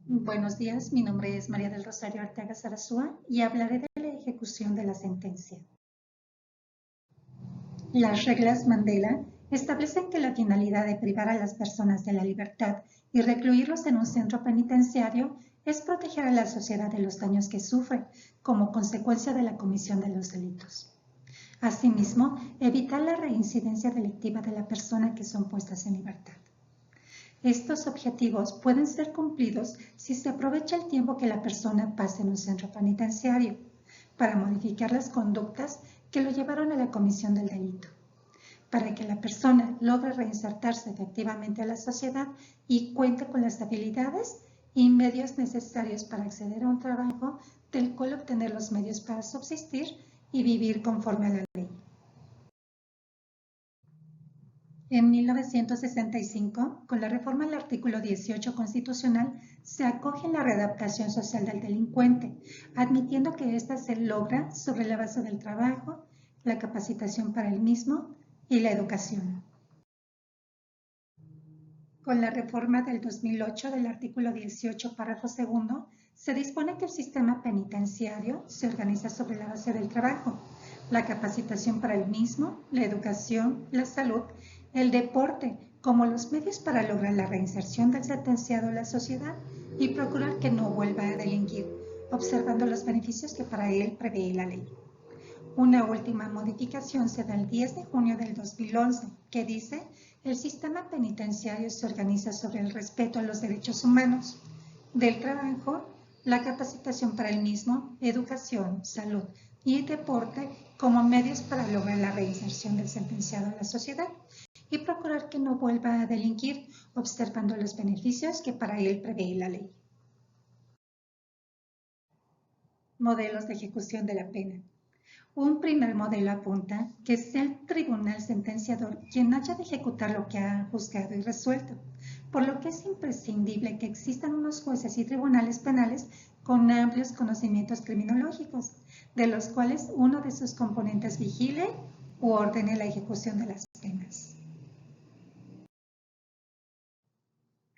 Buenos días, mi nombre es María del Rosario Arteaga Sarasúa y hablaré de la ejecución de la sentencia. Las reglas Mandela establecen que la finalidad de privar a las personas de la libertad y recluirlos en un centro penitenciario es proteger a la sociedad de los daños que sufre como consecuencia de la comisión de los delitos. Asimismo, evitar la reincidencia delictiva de la persona que son puestas en libertad. Estos objetivos pueden ser cumplidos si se aprovecha el tiempo que la persona pasa en un centro penitenciario para modificar las conductas que lo llevaron a la comisión del delito, para que la persona logre reinsertarse efectivamente a la sociedad y cuente con las habilidades y medios necesarios para acceder a un trabajo del cual obtener los medios para subsistir y vivir conforme a la ley. En 1965, con la reforma del artículo 18 constitucional, se acoge la readaptación social del delincuente, admitiendo que ésta se logra sobre la base del trabajo, la capacitación para el mismo y la educación. Con la reforma del 2008 del artículo 18, párrafo segundo, se dispone que el sistema penitenciario se organiza sobre la base del trabajo, la capacitación para el mismo, la educación, la salud, el deporte, como los medios para lograr la reinserción del sentenciado a la sociedad y procurar que no vuelva a delinquir, observando los beneficios que para él prevé la ley. Una última modificación se da el 10 de junio del 2011, que dice: el sistema penitenciario se organiza sobre el respeto a los derechos humanos, del trabajo, la capacitación para el mismo, educación, salud y deporte como medios para lograr la reinserción del sentenciado a la sociedad y procurar que no vuelva a delinquir, observando los beneficios que para él prevé la ley. Modelos de ejecución de la pena. Un primer modelo apunta que sea el tribunal sentenciador quien haya de ejecutar lo que ha juzgado y resuelto, por lo que es imprescindible que existan unos jueces y tribunales penales con amplios conocimientos criminológicos, de los cuales uno de sus componentes vigile u ordene la ejecución de las penas.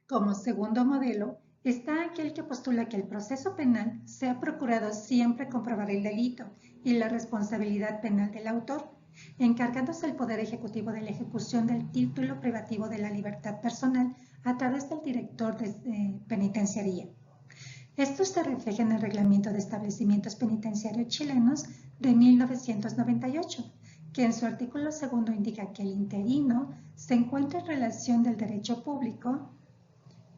Como segundo modelo, está aquel que postula que el proceso penal se ha procurado siempre comprobar el delito y la responsabilidad penal del autor, encargándose el Poder Ejecutivo de la ejecución del título privativo de la libertad personal a través del director de penitenciaría. Esto se refleja en el Reglamento de Establecimientos Penitenciarios Chilenos de 1998, que en su artículo segundo indica que el interino se encuentra en relación del derecho público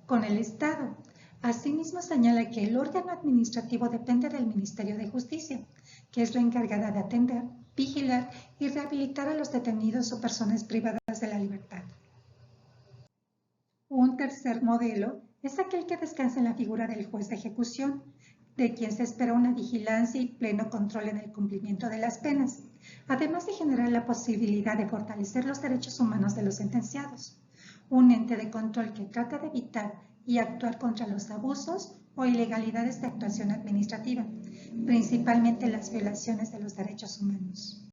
con el Estado. Asimismo, señala que el órgano administrativo depende del Ministerio de Justicia, que es la encargada de atender, vigilar y rehabilitar a los detenidos o personas privadas de la libertad. Un tercer modelo es aquel que descansa en la figura del juez de ejecución, de quien se espera una vigilancia y pleno control en el cumplimiento de las penas, además de generar la posibilidad de fortalecer los derechos humanos de los sentenciados. Un ente de control que trata de evitar y actuar contra los abusos o ilegalidades de actuación administrativa, principalmente las violaciones de los derechos humanos.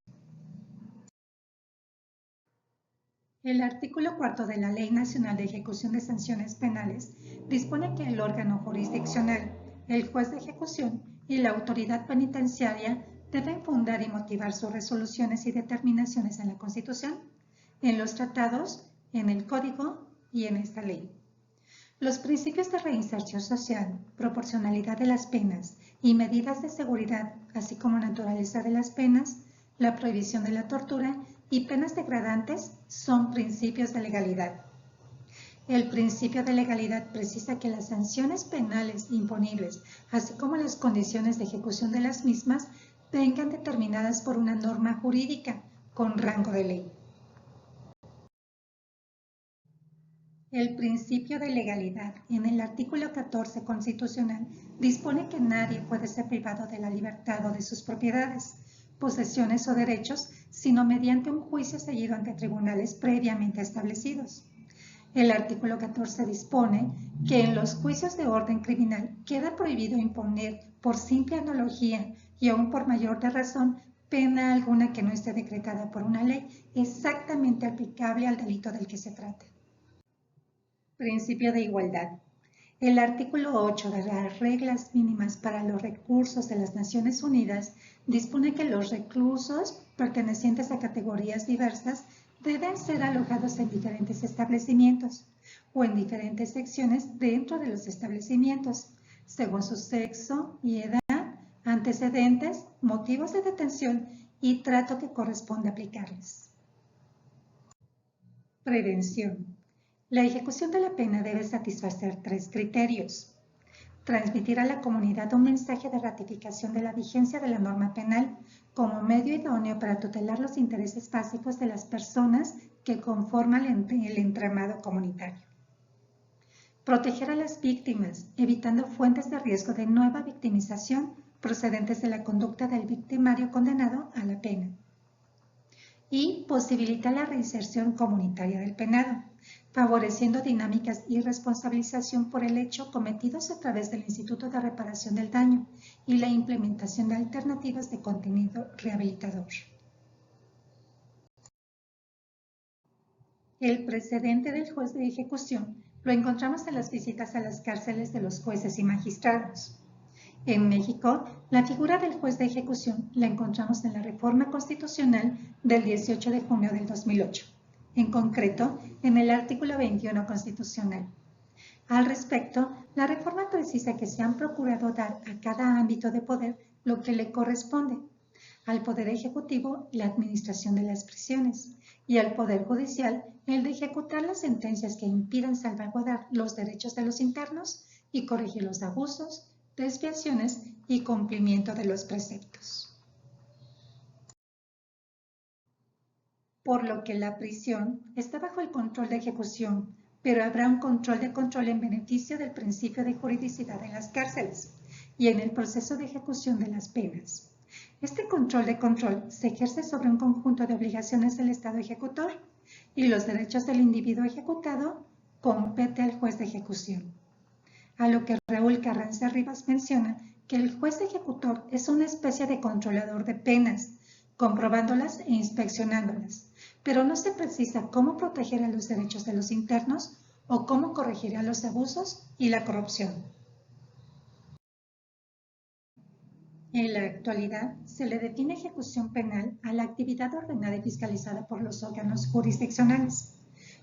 El artículo 4 de la Ley Nacional de Ejecución de Sanciones Penales dispone que el órgano jurisdiccional, el juez de ejecución y la autoridad penitenciaria deben fundar y motivar sus resoluciones y determinaciones en la Constitución, en los tratados, en el Código y en esta ley. Los principios de reinserción social, proporcionalidad de las penas y medidas de seguridad, así como naturaleza de las penas, la prohibición de la tortura y penas degradantes son principios de legalidad. El principio de legalidad precisa que las sanciones penales imponibles, así como las condiciones de ejecución de las mismas, vengan determinadas por una norma jurídica con rango de ley. El principio de legalidad en el artículo 14 constitucional dispone que nadie puede ser privado de la libertad o de sus propiedades, posesiones o derechos, sino mediante un juicio seguido ante tribunales previamente establecidos. El artículo 14 dispone que en los juicios de orden criminal queda prohibido imponer por simple analogía y aún por mayor de razón pena alguna que no esté decretada por una ley exactamente aplicable al delito del que se trata. Principio de igualdad. El artículo 8 de las reglas mínimas para los recursos de las Naciones Unidas dispone que los reclusos pertenecientes a categorías diversas deben ser alojados en diferentes establecimientos o en diferentes secciones dentro de los establecimientos, según su sexo y edad, antecedentes, motivos de detención y trato que corresponde aplicarles. Prevención. La ejecución de la pena debe satisfacer 3 criterios. Transmitir a la comunidad un mensaje de ratificación de la vigencia de la norma penal como medio idóneo para tutelar los intereses básicos de las personas que conforman el entramado comunitario. Proteger a las víctimas, evitando fuentes de riesgo de nueva victimización procedentes de la conducta del victimario condenado a la pena. Y posibilita la reinserción comunitaria del penado, favoreciendo dinámicas y responsabilización por el hecho cometidos a través del Instituto de Reparación del Daño y la implementación de alternativas de contenido rehabilitador. El precedente del juez de ejecución lo encontramos en las visitas a las cárceles de los jueces y magistrados. En México, la figura del juez de ejecución la encontramos en la Reforma Constitucional del 18 de junio del 2008, en concreto en el artículo 21 constitucional. Al respecto, la reforma precisa que se han procurado dar a cada ámbito de poder lo que le corresponde. Al Poder Ejecutivo, la administración de las prisiones, y al Poder Judicial, el de ejecutar las sentencias que impidan salvaguardar los derechos de los internos y corregir los abusos, desviaciones y cumplimiento de los preceptos. Por lo que la prisión está bajo el control de ejecución, pero habrá un control en beneficio del principio de juridicidad en las cárceles y en el proceso de ejecución de las penas. Este control se ejerce sobre un conjunto de obligaciones del Estado ejecutor y los derechos del individuo ejecutado compete al juez de ejecución. A lo que Raúl Carranza Rivas menciona que el juez ejecutor es una especie de controlador de penas, comprobándolas e inspeccionándolas, pero no se precisa cómo proteger a los derechos de los internos o cómo corregir a los abusos y la corrupción. En la actualidad, se le define ejecución penal a la actividad ordenada y fiscalizada por los órganos jurisdiccionales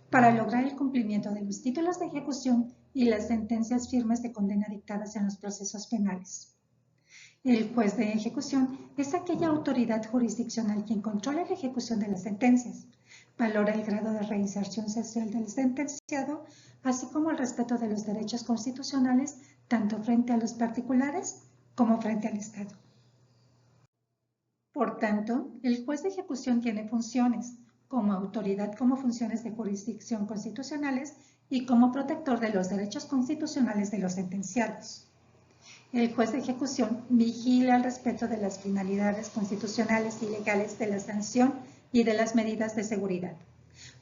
para lograr el cumplimiento de los títulos de ejecución y las sentencias firmes de condena dictadas en los procesos penales. El juez de ejecución es aquella autoridad jurisdiccional quien controla la ejecución de las sentencias, valora el grado de reinserción social del sentenciado, así como el respeto de los derechos constitucionales tanto frente a los particulares como frente al Estado. Por tanto, el juez de ejecución tiene funciones como autoridad, como funciones de jurisdicción constitucionales y como protector de los derechos constitucionales de los sentenciados. El juez de ejecución vigila el respeto de las finalidades constitucionales y legales de la sanción y de las medidas de seguridad.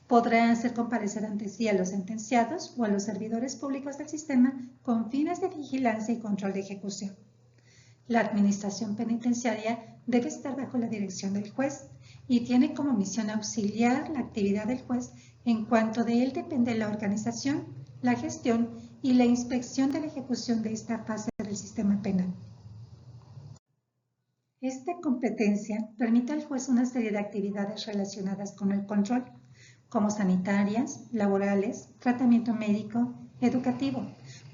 Podrá hacer comparecer ante sí a los sentenciados o a los servidores públicos del sistema con fines de vigilancia y control de ejecución. La administración penitenciaria debe estar bajo la dirección del juez y tiene como misión auxiliar la actividad del juez en cuanto de él depende la organización, la gestión y la inspección de la ejecución de esta fase del sistema penal. Esta competencia permite al juez una serie de actividades relacionadas con el control, como sanitarias, laborales, tratamiento médico, educativo.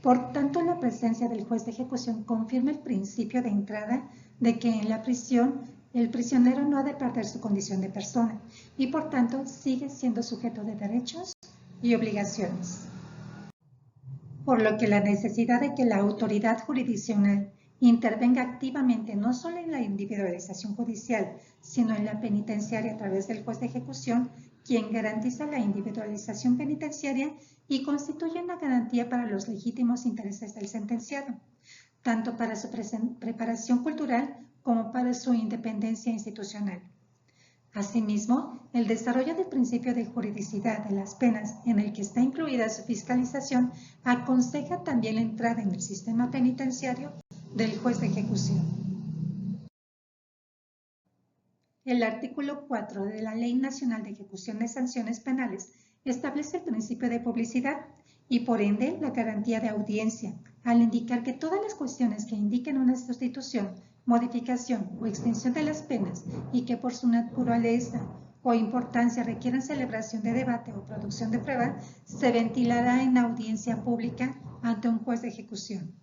Por tanto, la presencia del juez de ejecución confirma el principio de entrada de que en la prisión el prisionero no ha de perder su condición de persona y por tanto sigue siendo sujeto de derechos y obligaciones. Por lo que la necesidad de que la autoridad jurisdiccional intervenga activamente no solo en la individualización judicial, sino en la penitenciaria a través del juez de ejecución, quien garantiza la individualización penitenciaria y constituye una garantía para los legítimos intereses del sentenciado, tanto para su preparación cultural como para su independencia institucional. Asimismo, el desarrollo del principio de juridicidad de las penas, en el que está incluida su fiscalización, aconseja también la entrada en el sistema penitenciario del juez de ejecución. El artículo 4 de la Ley Nacional de Ejecución de Sanciones Penales establece el principio de publicidad y por ende la garantía de audiencia, al indicar que todas las cuestiones que indiquen una sustitución, modificación o extensión de las penas y que por su naturaleza o importancia requieran celebración de debate o producción de prueba, se ventilará en audiencia pública ante un juez de ejecución.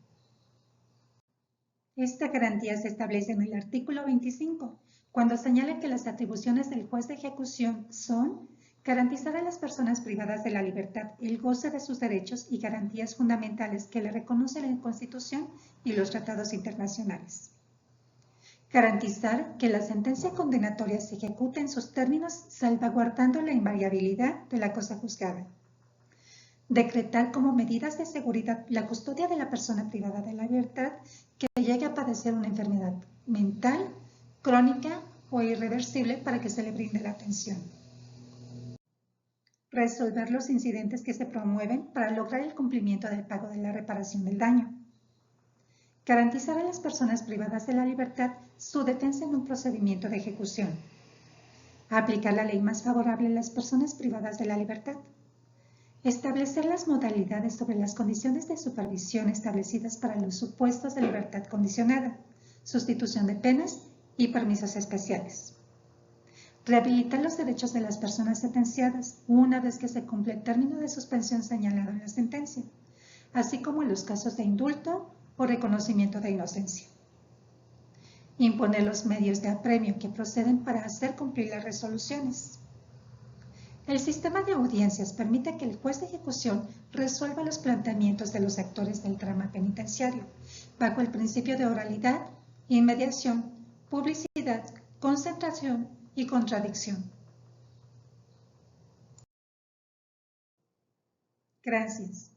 Esta garantía se establece en el artículo 25, cuando señala que las atribuciones del juez de ejecución son garantizar a las personas privadas de la libertad el goce de sus derechos y garantías fundamentales que le reconoce la Constitución y los tratados internacionales. Garantizar que la sentencia condenatoria se ejecute en sus términos salvaguardando la invariabilidad de la cosa juzgada. Decretar como medidas de seguridad la custodia de la persona privada de la libertad que llegue a padecer una enfermedad mental, crónica o irreversible para que se le brinde la atención. Resolver los incidentes que se promueven para lograr el cumplimiento del pago de la reparación del daño. Garantizar a las personas privadas de la libertad su defensa en un procedimiento de ejecución. Aplicar la ley más favorable a las personas privadas de la libertad. Establecer las modalidades sobre las condiciones de supervisión establecidas para los supuestos de libertad condicionada, sustitución de penas y permisos especiales. Rehabilitar los derechos de las personas sentenciadas una vez que se cumple el término de suspensión señalado en la sentencia, así como en los casos de indulto o reconocimiento de inocencia. Imponer los medios de apremio que proceden para hacer cumplir las resoluciones. El sistema de audiencias permite que el juez de ejecución resuelva los planteamientos de los actores del drama penitenciario, bajo el principio de oralidad, inmediación, publicidad, concentración y contradicción. Gracias.